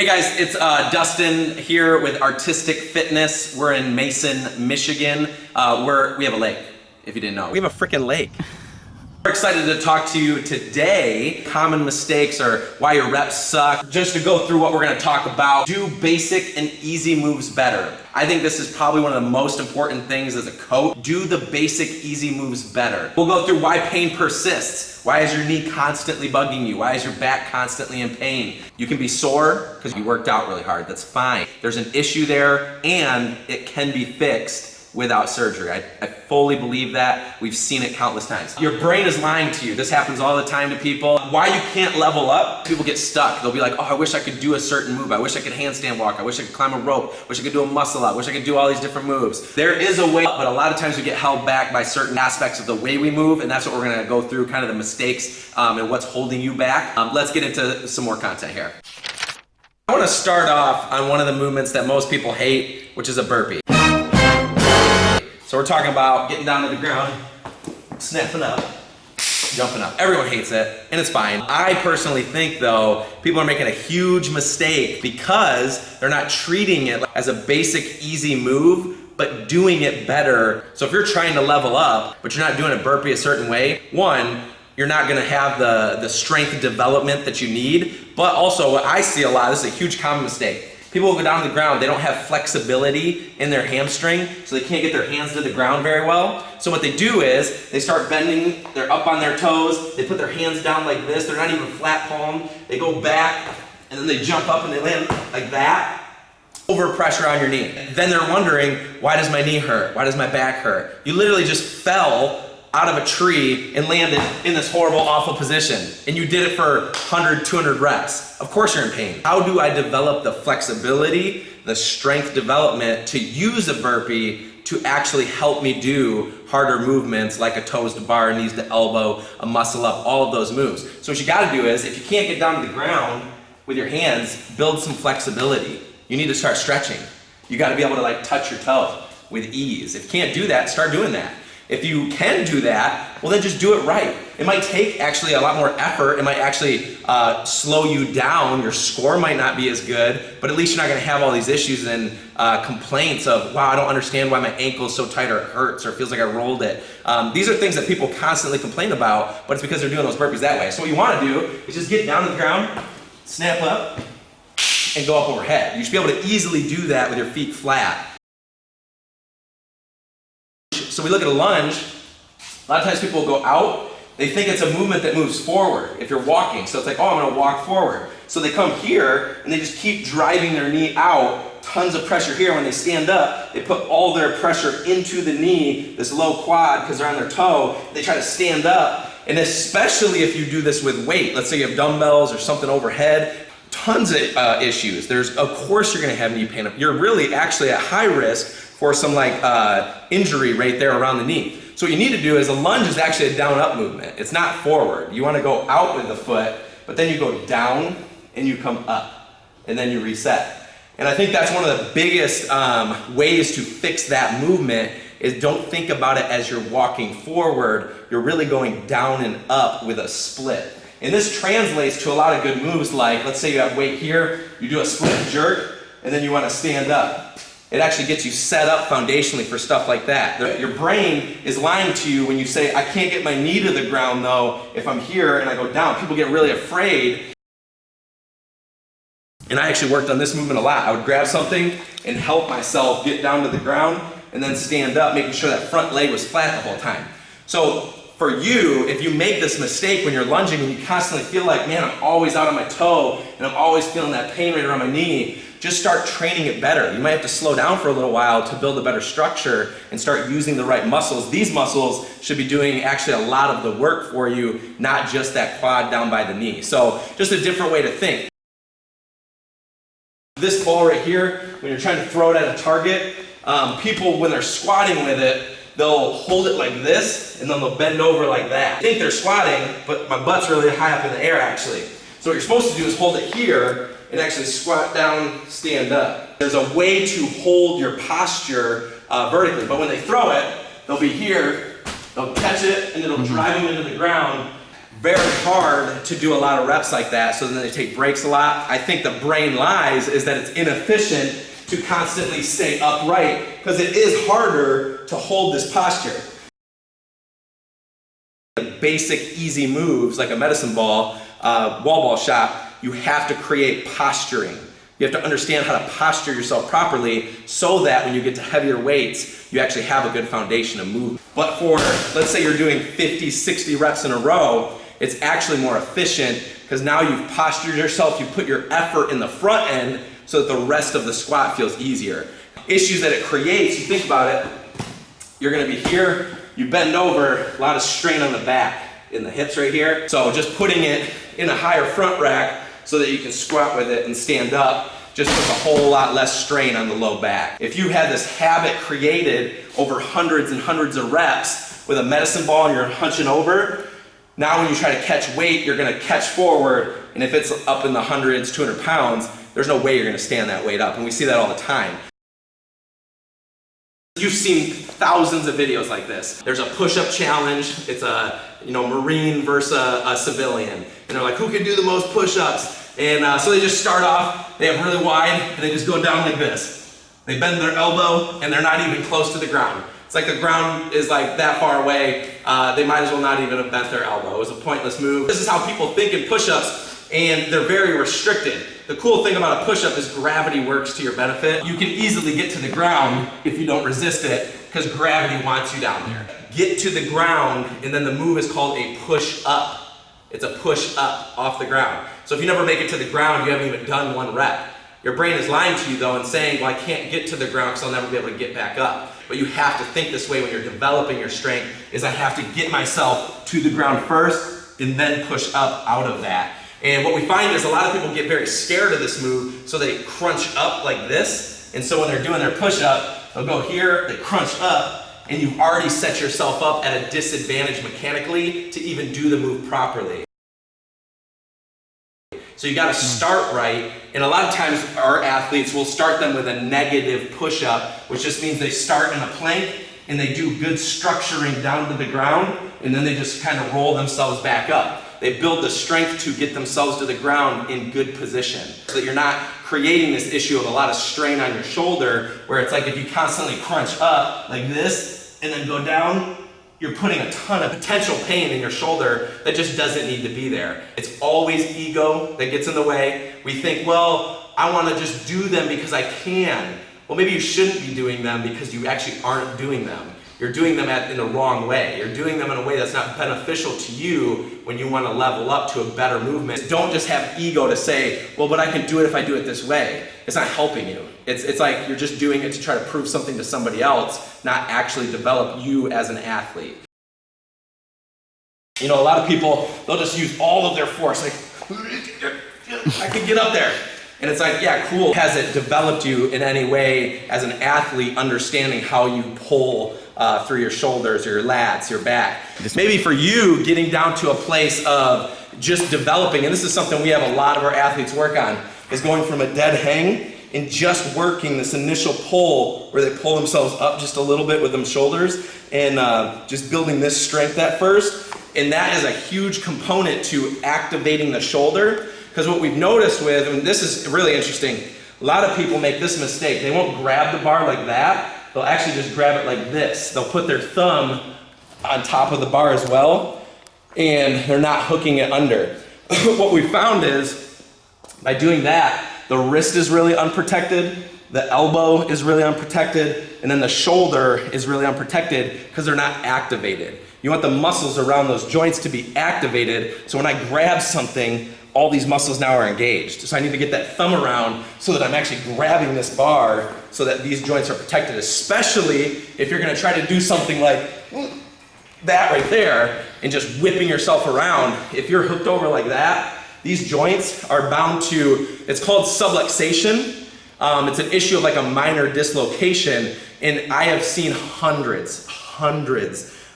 guys, it's Dustin here with Artistic Fitness. We're in Mason, Michigan. We have a lake, if you didn't know. We have a freaking lake. We're excited to talk to you today. Common mistakes or why your reps suck. Just to go through what we're gonna talk about. Do basic and easy moves better. I think this is probably one of the most important things as a coach. Do the basic easy moves better. We'll go through why pain persists. Why is your knee constantly bugging you? Why is your back constantly in pain? You can be sore because you worked out really hard. That's fine. There's an issue there and it can be fixed without surgery. I fully believe that. We've seen it countless times. Your brain is lying to you. This happens all the time to people. Why you can't level up, people get stuck. They'll be like, oh, I wish I could do a certain move. I wish I could handstand walk. I wish I could climb a rope. I wish I could do a muscle up. I wish I could do all these different moves. There is a way, but a lot of times we get held back by certain aspects of the way we move, and that's what we're gonna go through, kind of the mistakes and what's holding you back. Let's get into some more content here. I wanna start off on one of the movements that most people hate, which is a burpee. So we're talking about getting down to the ground, snapping up, jumping up. Everyone hates it, and it's fine. I personally think though, people are making a huge mistake because they're not treating it as a basic, easy move, but doing it better. So if you're trying to level up, but you're not doing a burpee a certain way, one, you're not gonna have the strength development that you need, but also what I see a lot, this is a huge common mistake. People will go down to the ground, they don't have flexibility in their hamstring, so they can't get their hands to the ground very well. So what they do is, they start bending, they're up on their toes, they put their hands down like this, they're not even flat palmed, they go back, and then they jump up and they land like that, over pressure on your knee. Then they're wondering, why does my knee hurt? Why does my back hurt? You literally just fell out of a tree and landed in this horrible, awful position. And you did it for 100, 200 reps. Of course you're in pain. How do I develop the flexibility, the strength development to use a burpee to actually help me do harder movements like a toes to bar, knees to elbow, a muscle up, all of those moves. So what you gotta do is, if you can't get down to the ground with your hands, build some flexibility. You need to start stretching. You gotta be able to like touch your toe with ease. If you can't do that, start doing that. If you can do that, well then just do it right. It might take actually a lot more effort. It might actually slow you down. Your score might not be as good, but at least you're not gonna have all these issues and complaints of, wow, I don't understand why my ankle is so tight or it hurts or it feels like I rolled it. These are things that people constantly complain about, but it's because they're doing those burpees that way. So what you wanna do is just get down to the ground, snap up, and go up overhead. You should be able to easily do that with your feet flat. So we look at a lunge, a lot of times people will go out, they think it's a movement that moves forward if you're walking. So it's like, oh, I'm gonna walk forward. So they come here and they just keep driving their knee out, tons of pressure here. When they stand up, they put all their pressure into the knee, this low quad, because they're on their toe. They try to stand up, and especially if you do this with weight, let's say you have dumbbells or something overhead, tons of issues. Of course you're gonna have knee pain. You're really actually at high risk for some like injury right there around the knee. So what you need to do is a lunge is actually a down-up movement. It's not forward. You wanna go out with the foot, but then you go down and you come up, and then you reset. And I think that's one of the biggest ways to fix that movement is don't think about it as you're walking forward. You're really going down and up with a split. And this translates to a lot of good moves like, let's say you have weight here, you do a split jerk, and then you wanna stand up. It actually gets you set up foundationally for stuff like that. Your brain is lying to you when you say, I can't get my knee to the ground though if I'm here and I go down. People get really afraid. And I actually worked on this movement a lot. I would grab something and help myself get down to the ground and then stand up, making sure that front leg was flat the whole time. So for you, if you make this mistake when you're lunging and you constantly feel like, man, I'm always out on my toe and I'm always feeling that pain right around my knee, just start training it better. You might have to slow down for a little while to build a better structure and start using the right muscles. These muscles should be doing actually a lot of the work for you, not just that quad down by the knee. So just a different way to think. This ball right here, when you're trying to throw it at a target, people when they're squatting with it, they'll hold it like this and then they'll bend over like that. I think they're squatting, but my butt's really high up in the air actually. So what you're supposed to do is hold it here and actually squat down, stand up. There's a way to hold your posture vertically, but when they throw it, they'll be here, they'll catch it, and it'll drive them into the ground very hard to do a lot of reps like that, so then they take breaks a lot. I think the brain lies is that it's inefficient to constantly stay upright because it is harder to hold this posture. The basic easy moves like a medicine ball, wall ball shot, you have to create posturing. You have to understand how to posture yourself properly so that when you get to heavier weights, you actually have a good foundation of movement. But for, let's say you're doing 50, 60 reps in a row, it's actually more efficient because now you've postured yourself, you put your effort in the front end so that the rest of the squat feels easier. Issues that it creates, you think about it, you're gonna be here, you bend over, a lot of strain on the back, in the hips right here. So just putting it in a higher front rack so that you can squat with it and stand up just puts a whole lot less strain on the low back. If you had this habit created over hundreds and hundreds of reps with a medicine ball and you're hunching over, now when you try to catch weight, you're gonna catch forward, and if it's up in the hundreds, 200 pounds, there's no way you're gonna stand that weight up, and we see that all the time. You've seen thousands of videos like this. There's a push-up challenge. It's a Marine versus a civilian. And they're like, who can do the most push-ups? And so they just start off, they have really wide, and they just go down like this. They bend their elbow, and they're not even close to the ground. It's like the ground is like that far away. They might as well not even have bent their elbow. It was a pointless move. This is how people think in push-ups, and they're very restricted. The cool thing about a push-up is gravity works to your benefit. You can easily get to the ground if you don't resist it because gravity wants you down there. Get to the ground, and then the move is called a push-up. It's a push-up off the ground. So if you never make it to the ground, you haven't even done one rep. Your brain is lying to you though and saying, well, I can't get to the ground because I'll never be able to get back up. But you have to think this way when you're developing your strength, is I have to get myself to the ground first and then push up out of that. And what we find is a lot of people get very scared of this move, so they crunch up like this. And so when they're doing their push-up, they'll go here, they crunch up, and you've already set yourself up at a disadvantage mechanically to even do the move properly. So you gotta start right, and a lot of times our athletes will start them with a negative push-up, which just means they start in a plank, and they do good structuring down to the ground, and then they just kind of roll themselves back up. They build the strength to get themselves to the ground in good position so that you're not creating this issue of a lot of strain on your shoulder where it's like if you constantly crunch up like this and then go down, you're putting a ton of potential pain in your shoulder that just doesn't need to be there. It's always ego that gets in the way. We think, well, I want to just do them because I can. Well, maybe you shouldn't be doing them because you actually aren't doing them. You're doing them in the wrong way. You're doing them in a way that's not beneficial to you when you want to level up to a better movement. Don't just have ego to say, well, but I can do it if I do it this way. It's not helping you. It's like you're just doing it to try to prove something to somebody else, not actually develop you as an athlete. A lot of people, they'll just use all of their force, like, I can get up there. And it's like, yeah, cool. Has it developed you in any way as an athlete, understanding how you pull through your shoulders, your lats, your back? Maybe for you, getting down to a place of just developing, and this is something we have a lot of our athletes work on, is going from a dead hang and just working this initial pull where they pull themselves up just a little bit with them shoulders and just building this strength at first. And that is a huge component to activating the shoulder. Because what we've noticed with, and this is really interesting, a lot of people make this mistake. They won't grab the bar like that. They'll actually just grab it like this. They'll put their thumb on top of the bar as well, and they're not hooking it under. What we found is, by doing that, the wrist is really unprotected, the elbow is really unprotected, and then the shoulder is really unprotected because they're not activated. You want the muscles around those joints to be activated, so when I grab something, all these muscles now are engaged. So I need to get that thumb around so that I'm actually grabbing this bar so that these joints are protected, especially if you're gonna try to do something like that right there and just whipping yourself around. If you're hooked over like that, these joints are bound to, it's called subluxation. It's an issue of like a minor dislocation, and I have seen hundreds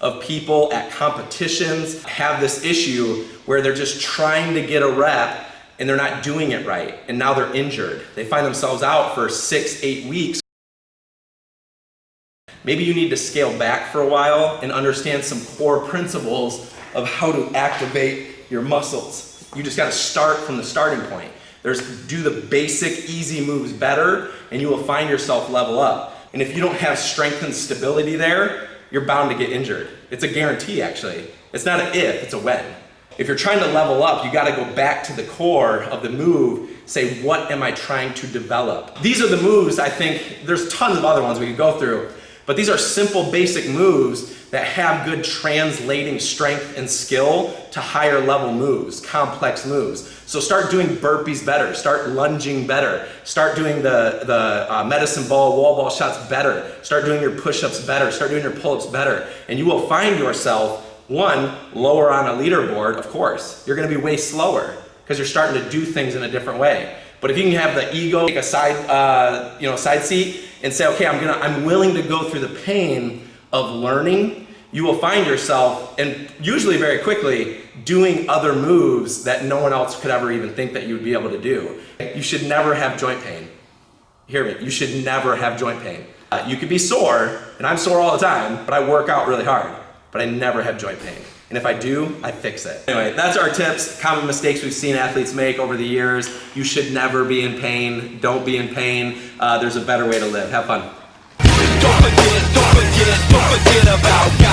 of people at competitions have this issue where they're just trying to get a rep and they're not doing it right, and now they're injured. They find themselves out for 6-8 weeks. Maybe you need to scale back for a while and understand some core principles of how to activate your muscles. You just gotta start from the starting point. Do the basic easy moves better and you will find yourself level up. And if you don't have strength and stability there, you're bound to get injured. It's a guarantee actually. It's not an if, it's a when. If you're trying to level up, you gotta go back to the core of the move, say, what am I trying to develop? These are the moves, I think, there's tons of other ones we could go through, but these are simple, basic moves that have good translating strength and skill to higher level moves, complex moves. So start doing burpees better, start lunging better, start doing the medicine ball, wall ball shots better, start doing your push-ups better, start doing your pull-ups better, and you will find yourself, one, lower on a leaderboard, of course. You're gonna be way slower because you're starting to do things in a different way. But if you can have the ego take a side seat and say, okay, I'm willing to go through the pain of learning, you will find yourself, and usually very quickly, doing other moves that no one else could ever even think that you would be able to do. You should never have joint pain. Hear me, you should never have joint pain. You could be sore, and I'm sore all the time, but I work out really hard. But I never have joint pain. And if I do, I fix it. Anyway, that's our tips, common mistakes we've seen athletes make over the years. You should never be in pain. Don't be in pain. There's a better way to live. Have fun. Don't forget about God.